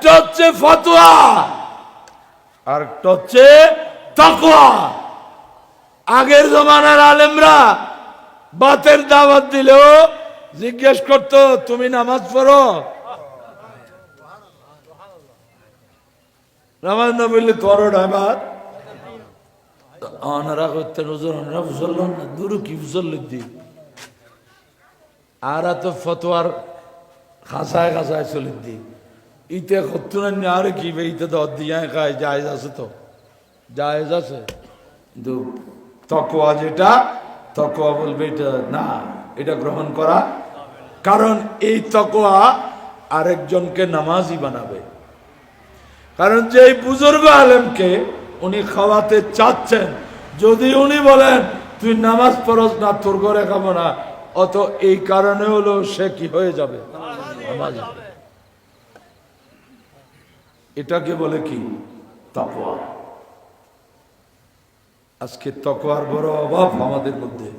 একটা হচ্ছে ফতোয়া আর একটা হচ্ছে তাকওয়া। আগের জমানার আলেমরা বাতের দাওয়াত দিলেও জিজ্ঞেস করতো তুমি নামাজ পড়ো, নামাজ না বললে করো নামাজ। ওনারা করতেন হুজুর ওনারা বুঝলেন না, দূর কি বুঝলেন দি আর তো ফতোয়ার খাসায় খাসায় চলে দি ইতে করতো না আর কি ইতে তো দিয়া খায় জায়েজ আছে, তো জায়েজ আছে, কিন্তু তাকওয়া যেটা তাকওয়া বলবে এটা না, এটা গ্রহণ করা, কারণ এই তাকওয়া আরেকজনকে নামাজি বানাবে। কারণ যে এই বুজুর্গ আলেমকে উনি খাওয়াতে চাচ্ছেন, যদি উনি বলেন তুই নামাজ পড়স না তোর ঘরে খাবো না, অত এই কারণে হলো সে কি হয়ে যাবে নামাজি। এটাকে বলে কি তাকওয়া। আজকে তাকওয়ার বড় অভাব আমাদের মধ্যে।